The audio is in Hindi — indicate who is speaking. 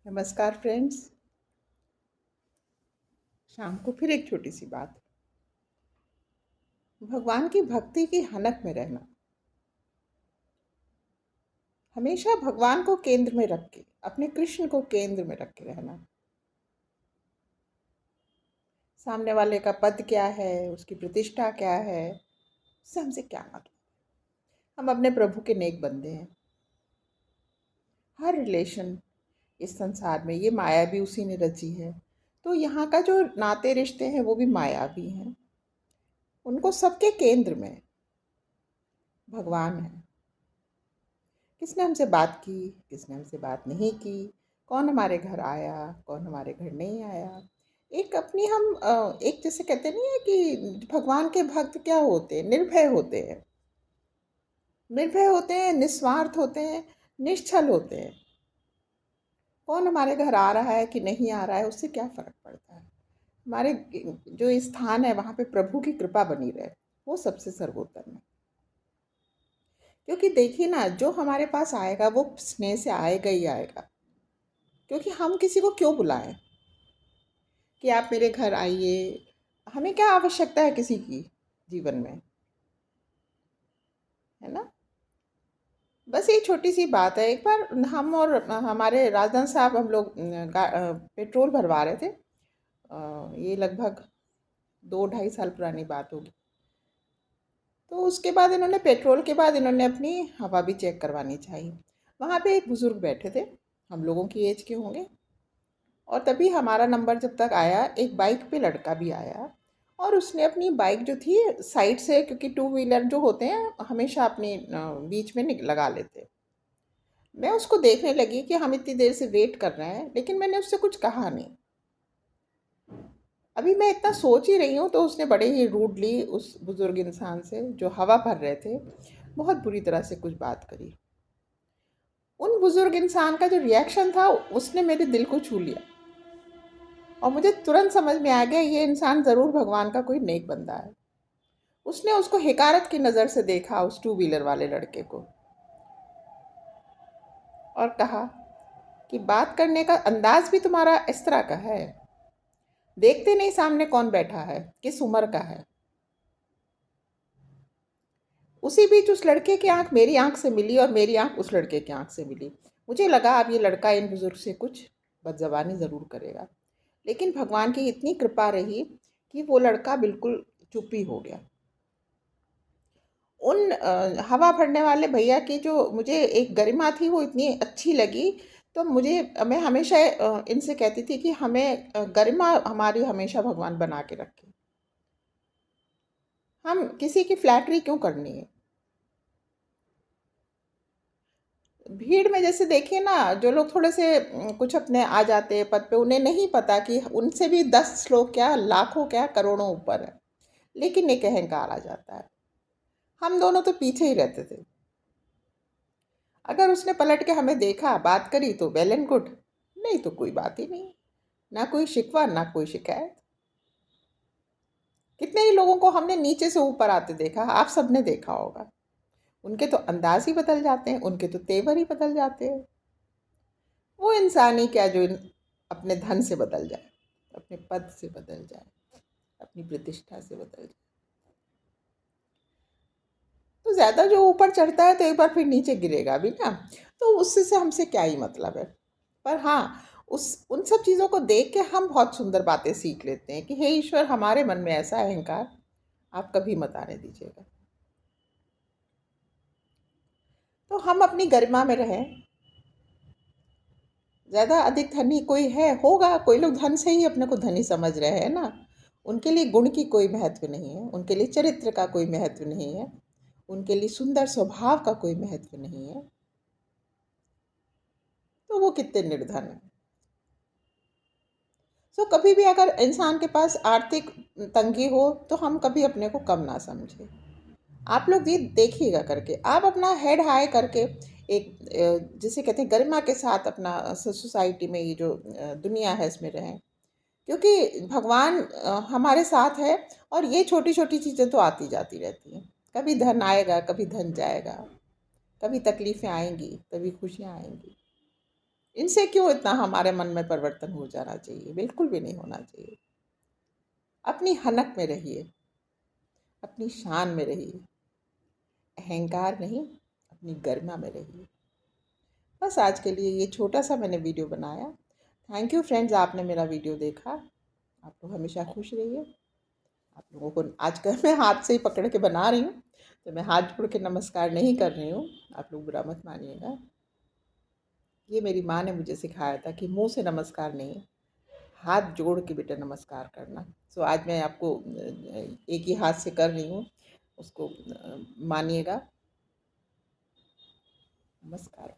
Speaker 1: नमस्कार फ्रेंड्स। शाम को फिर एक छोटी सी बात। भगवान की भक्ति की हनक में रहना, हमेशा भगवान को केंद्र में रख के, अपने कृष्ण को केंद्र में रख के रहना। सामने वाले का पद क्या है, उसकी प्रतिष्ठा क्या है, उससे हमसे क्या मतलब। हम अपने प्रभु के नेक बंदे हैं। हर रिलेशन इस संसार में, ये माया भी उसी ने रची है। तो यहाँ का जो नाते रिश्ते हैं वो भी मायावी हैं। उनको सबके केंद्र में भगवान है। किसने हमसे बात की, किसने हमसे बात नहीं की, कौन हमारे घर आया, कौन हमारे घर नहीं आया। एक अपनी हम एक जैसे कहते नहीं है कि भगवान के भक्त क्या होते हैं, निर्भय होते हैं। निर्भय होते हैं, निस्वार्थ होते हैं, निश्चल होते हैं। कौन हमारे घर आ रहा है कि नहीं आ रहा है, उससे क्या फर्क पड़ता है। हमारे जो स्थान है वहाँ पे प्रभु की कृपा बनी रहे, वो सबसे सर्वोत्तम है। क्योंकि देखिए ना, जो हमारे पास आएगा वो स्नेह से आएगा ही आएगा। क्योंकि हम किसी को क्यों बुलाएं कि आप मेरे घर आइए। हमें क्या आवश्यकता है किसी की जीवन में, है ना। बस ये छोटी सी बात है। एक बार हम और हमारे राजनाथ साहब, हम लोग पेट्रोल भरवा रहे थे। ये लगभग 2-2.5 साल पुरानी बात होगी। तो उसके बाद इन्होंने, पेट्रोल के बाद इन्होंने अपनी हवा भी चेक करवानी चाहिए। वहाँ पे एक बुज़ुर्ग बैठे थे, हम लोगों की एज के होंगे। और तभी हमारा नंबर जब तक आया, एक बाइक पे लड़का भी आया। और उसने अपनी बाइक जो थी साइड से, क्योंकि टू व्हीलर जो होते हैं हमेशा अपनी बीच में लगा लेते हैं। मैं उसको देखने लगी कि हम इतनी देर से वेट कर रहे हैं, लेकिन मैंने उससे कुछ कहा नहीं। अभी मैं इतना सोच ही रही हूँ तो उसने बड़े ही रूडली उस बुजुर्ग इंसान से, जो हवा भर रहे थे, बहुत बुरी तरह से कुछ बात करी। उन बुजुर्ग इंसान का जो रिएक्शन था, उसने मेरे दिल को छू लिया। और मुझे तुरंत समझ में आ गया, ये इंसान ज़रूर भगवान का कोई नेक बंदा है। उसने उसको हिकारत की नज़र से देखा, उस टू व्हीलर वाले लड़के को, और कहा कि बात करने का अंदाज भी तुम्हारा इस तरह का है। देखते नहीं सामने कौन बैठा है, किस उम्र का है। उसी बीच उस लड़के की आंख मेरी आंख से मिली और मेरी आंख उस लड़के की आंख से मिली। मुझे लगा अब ये लड़का इन बुजुर्ग से कुछ बदजबानी ज़रूर करेगा। लेकिन भगवान की इतनी कृपा रही कि वो लड़का बिल्कुल चुप ही हो गया। उन हवा भरने वाले भैया की जो मुझे एक गरिमा थी, वो इतनी अच्छी लगी। तो मैं हमेशा इनसे कहती थी कि हमें गरिमा हमारी हमेशा भगवान बना के रखे। हम किसी की फ्लैटरी क्यों करनी है। भीड़ में जैसे देखिए ना, जो लोग थोड़े से कुछ अपने आ जाते हैं पद पे, उन्हें नहीं पता कि उनसे भी 10 लोग क्या, लाखों क्या, करोड़ों ऊपर है। लेकिन एक अहंकार आ जाता है। हम दोनों तो पीछे ही रहते थे। अगर उसने पलट के हमें देखा, बात करी तो वेल एंड गुड, नहीं तो कोई बात ही नहीं। ना कोई शिकवा, ना कोई शिकायत। कितने ही लोगों को हमने नीचे से ऊपर आते देखा, आप सबने देखा होगा। उनके तो अंदाज ही बदल जाते हैं, उनके तो तेवर ही बदल जाते हैं। वो इंसान ही क्या जो अपने धन से बदल जाए, अपने पद से बदल जाए, अपनी प्रतिष्ठा से बदल जाए। तो ज़्यादा जो ऊपर चढ़ता है तो एक बार फिर नीचे गिरेगा भी ना। तो उससे से हमसे क्या ही मतलब है। पर हाँ, उस उन सब चीज़ों को देख के हम बहुत सुंदर बातें सीख लेते हैं कि हे ईश्वर, हमारे मन में ऐसा अहंकार आप कभी मत आने दीजिएगा। तो हम अपनी गरिमा में रहें। ज़्यादा अधिक धनी कोई है, होगा कोई लोग धन से ही अपने को धनी समझ रहे हैं ना। उनके लिए गुण की कोई महत्व नहीं है, उनके लिए चरित्र का कोई महत्व नहीं है, उनके लिए सुंदर स्वभाव का कोई महत्व नहीं है। तो वो कितने निर्धन है। सो कभी भी अगर इंसान के पास आर्थिक तंगी हो तो हम कभी अपने को कम ना समझे। आप लोग ये देखिएगा करके, आप अपना हेड हाई करके, एक जिसे कहते हैं गरिमा के साथ अपना सोसाइटी में, ये जो दुनिया है इसमें रहें। क्योंकि भगवान हमारे साथ है। और ये छोटी छोटी चीज़ें तो आती जाती रहती हैं। कभी धन आएगा, कभी धन जाएगा, कभी तकलीफ़ें आएंगी, कभी खुशियाँ आएंगी। इनसे क्यों इतना हमारे मन में परिवर्तन हो जाना चाहिए? बिल्कुल भी नहीं होना चाहिए। अपनी हनक में रहिए, अपनी शान में रहिए, अहंकार नहीं, अपनी गरिमा में रहिए। बस आज के लिए ये छोटा-सा मैंने वीडियो बनाया। थैंक यू फ्रेंड्स, आपने मेरा वीडियो देखा। आप लोग हमेशा खुश रहिए। आप लोगों को आजकल मैं हाथ से ही पकड़ के बना रही हूँ, तो मैं हाथ जोड़ के नमस्कार नहीं कर रही हूँ। आप लोग बुरा मत मानिएगा। ये मेरी माँ ने मुझे सिखाया था कि मुँह से नमस्कार नहीं, हाथ जोड़ के बेटा नमस्कार करना। सो आज मैं आपको एक ही हाथ से कर रही हूँ, उसको मानिएगा। नमस्कार।